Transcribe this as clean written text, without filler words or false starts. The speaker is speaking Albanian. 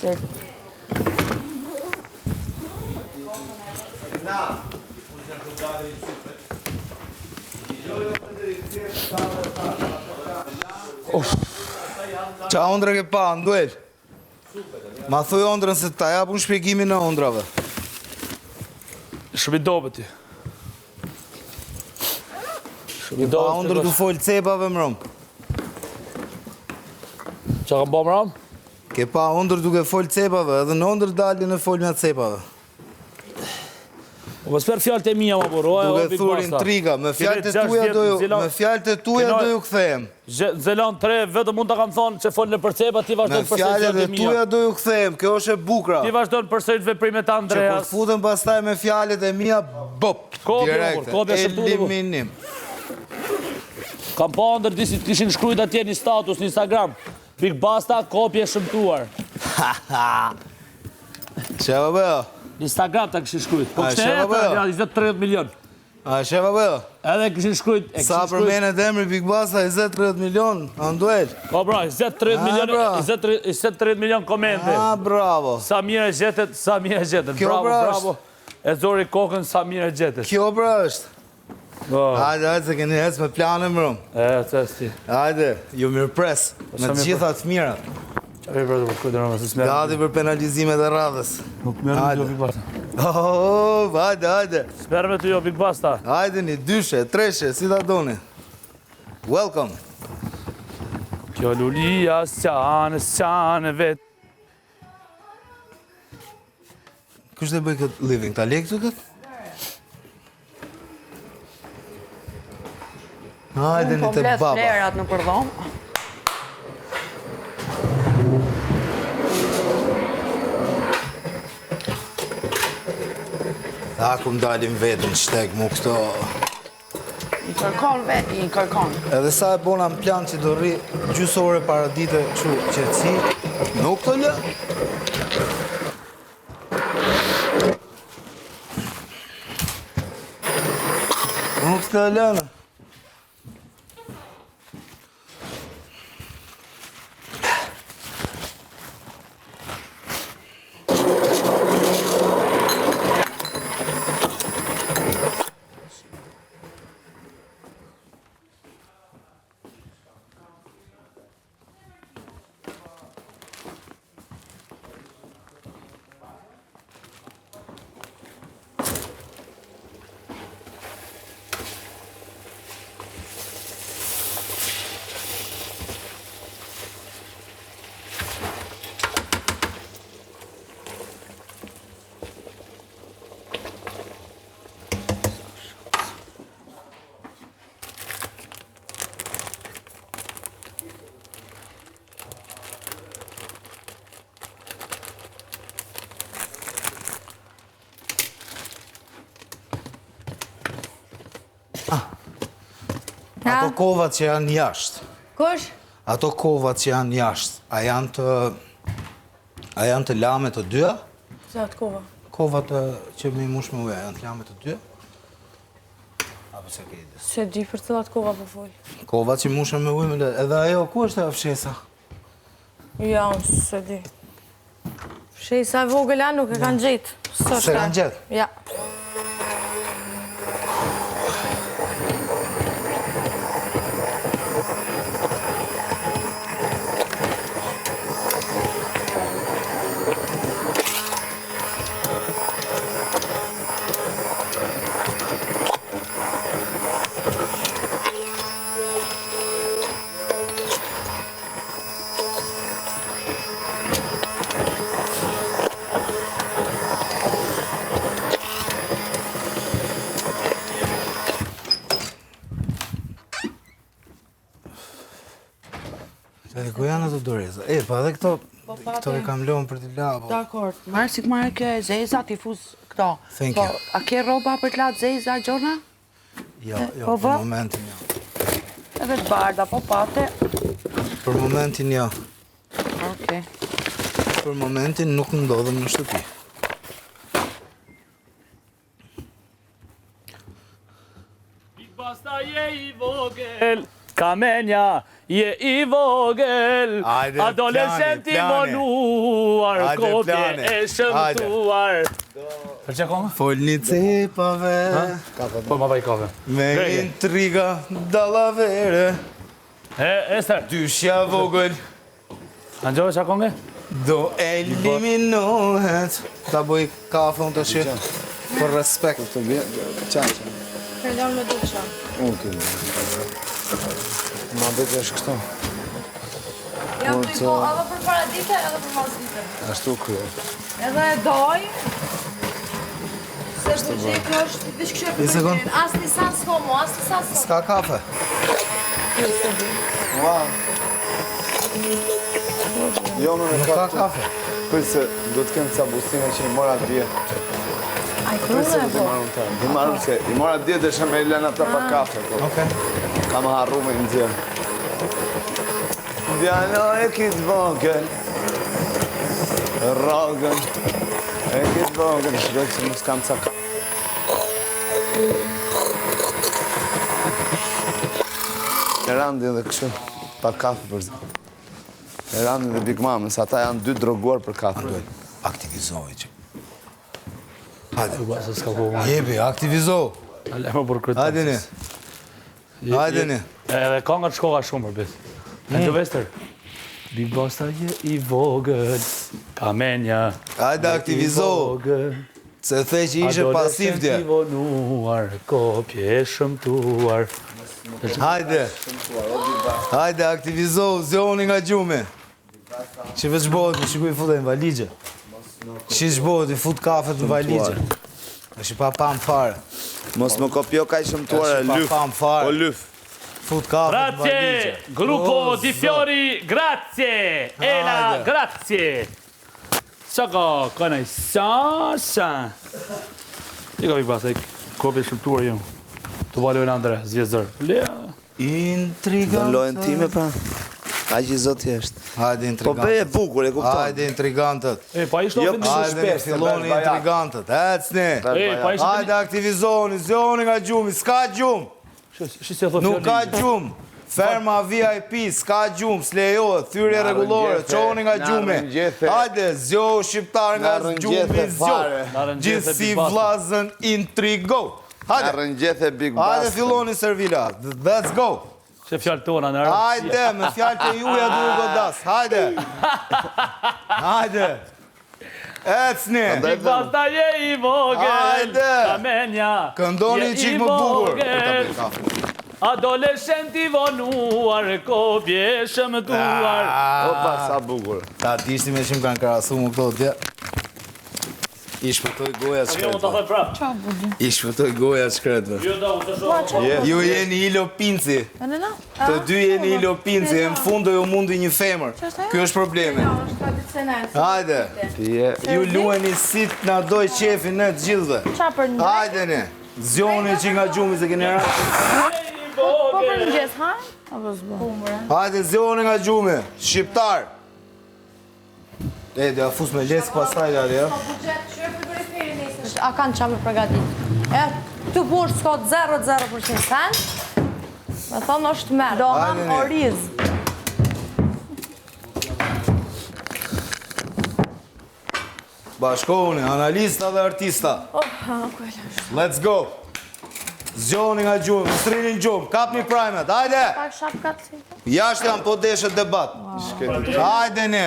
Qa ondre ke pa, nduel? Ma thuj ondrën se ta japun shpjegimin në ondrave. Shumë i dobe ti. Pa ondrë du folë cepave mërëm. Qa kam bo mërëm? Ke pa ondrë duke folë cepave, edhe në ondrë dalin e folë me cepave. Më sper fjallët e mija, ma buroj. Duke thur intriga, me fjallët e tuja do ju këthejmë. Zelan 3, vetë mund të kam thonë që folën e për cepa, ti vazhdojnë Me fjallët e tuja do ju këthejmë, kjo është e bukra. Ti vazhdojnë përsërit veprimet të Andreas. Që kur futën pastaj me fjallët e mija, bop, direkte, eliminim. Kam pa ndër disi të kishin shkrujt atje një status në Instagram. Big Basta, kopje shëmtuar. Që vë bëjo? Në Instagram ta kishin shkrujt. Po kështë e të 20-30 milion. A që vë bëjo? Edhe kishin shkrujt. Sa përmenet emri Big Basta 20-30 milion, anduel. Po bra, 20-30 milion komente. A, bravo. Sa mirë e gjetet, sa mirë e gjetet. Bravo, bravo. E zori kokën, sa mirë e gjetet. Kjo bra është. Hajde, se keni hec me planë mërëm. Të esti. Hajde, ju mirë pres, me të gjitha të mirat. Qa për të përkujtë në mësë smerë? Gati për penalizimet e radhës. Nuk merë me të jo Big Basta. Hajde. Smerë me të jo Big Basta. Hajde një, dyshe, treshe, si ta doni. Welcome. Kjo lulia s'qane vetë. Kështë dhe bëj këtë living? Ta le këtu këtë? Hajde një të baba. Komplet flerat në përdhom. Ta kum dalim vetën shtek mu këto. I kërkon vetë, i kërkon. Edhe sa e bona në plan që do rri gjysore para dite që qërëci, nuk të lë. Nuk të lënë. Ato kovat që janë jashtë. Kush? Ato kovat që janë jashtë, a janë të lame të dyja? Se atë kova? Kovat që me mush me uja, janë të lame të dyja? Apo se ke ide? Se di për cilat kova po folë. Kovat që mushën me uja me le... Edhe ajo, ku është e fshesa? Ja, se di. Fshesa e vogëla nuk e kanë gjetë. Se kanë gjetë? Ja. Edhe ku janë ato doreza? Pa edhe këto e kam lënë për t'i la, po... Dakor, marë si këmarë ke zeza, t'i fuz këto. Thank you. A ke roba për t'la zeza, Gjona? Jo, për momentin jo. Edhe të barda, po pate. Për momentin jo. Okej. Për momentin nuk ndodhëm në shtëpi. Big Basta je i vogël, Kamenja je i vogël, adolescent i monuar, kopje plane. e shëmtuar. Për që kome? Folni cepave, Po, ma vaj kafe. me intriga dallavere. Ester, Dyshja vogël, Angelo që konge? do eliminohet. Ta bëj kafe unë të shi, për respekt. Të vjen, qaqa. Kërlon me duqa. Okej. Ma vetë është kështu. Jam të i po edhe për para dite, edhe për pas dite. Ashtu krye. Edhe e doj, se buqik është, dish kështë e Një sekund. përgjërin, as një sa s'komo, as një sa s'komo. S'ka kafe. Wow. Jo, më në Nuk ka ka kafe. Për se do të kemë ca bustine që i mora dje. Ai krunë e po. I marrëm se, i mora dje dhe shë me i lëna ta pa kafe. Po. Okej. Kam harru me në djemë. Djalo e kitë vogël, rogën, e kitë vogël, shkoj që nuk s'kam ca kafe. E randi dhe kështu, pa kafe për zi. E randi dhe Big Mamës, ata janë dy droguar për kafe. Aktivizohi që. Se s'ka po ma. Jebi, aktivizohu. Ale më për këtë. Hajde ne. Hajde ne. Edhe kongët shkoka shumë për bit. Angelo Ester. Big Basta je i vogël, kamenja. Hajde aktivizohu. Se the që ishe pasiv dje. Adolescent i vonuar, kopje e shëmtuar. Hajde. Hajde aktivizohu, zjoni nga gjume. Që veç bëhet, më shikuj futet në valigje. Që zhbohet, i fut kafet në valigje. është i pa pam fare. Mos më kopjo ka i shëmtuar e lyf. O lyf. Fut kafet në valigje. Grazie, gruppo Di Fiori, grazie. Ela, Hajde. grazie. Saka, kanaj, sa. I ka Big Basta, i kopje shëmtuar ju. Të valojnë andre, zvjezdër. Lea. Intrigant. Lojën time pra. Aq i zoti është. Hajde Po intrigantët. bëje bukur, e kupton. Hajde intrigantët. E, pa ishtë Jo, ofin pa- dishtë. Hajde ne filloni intrigantët. Ecni. E, pa ishtë Hajde aktivizoni, zjoni nga gjumi, s'ka gjumë. Shi se thot Nuk ka fjallin. gjumë. Ferma VIP, s'ka gjumë, s'lejohet, thyrje rregullore, rëngjethe, çoni nga na gjume. rëngjethe. Hajde, zjo shqiptar nga Na gjumi, rëngjethe zjo. fare. Na rëngjethe Gjithsi Big Basta. vllazën intrigo. Na Hajde, rëngjethe Big Basta. hajde filloni servila. Let's go. Që fjallë tona në Hajde, me fjalë të juja duhet godas. Hajde. Hajde. Ecni. Big Basta je i vogël, Hajde. kamenja. Këndoni je qik i më bukur. vogël, Adolescent i vonuar, kopje shëmtuar. Opa, sa bukur. Ta dishti me që më kanë karasu më këto dje. I shpëtoj goja Jo, më të shkretve. thoj prap. I shpëtoj goja shkretve. Jo, da, unë të shohë. Ju jeni Ilo Pinci. Të dy jeni Ilo Pinci. E në fund do ju mundi një femër. Kjo është problemi. është tradicional. Hajde. Ju lueni si të na doj qefi në të gjithve. Qa për një? Hajde ne. Zjoni që nga gjumi se keni rënë. Po për një gjesë, ha? Apo zbo? Hajde zjoni nga gjumi. Shqiptar. E, dhe a fus me lesë pasaj dhe ja. A kanë qa me përgatit. E, të burë s'ka 0% sen, me thonë është merë. Do ham Hajde, ne. oriz. Bashkohuni, analista dhe artista. Let's go. Zjoni nga gjumi, më strini në gjumë, kap një primet, hajde! Pak shapkat si. Jashtë jam po deshet debat. Hajde ne.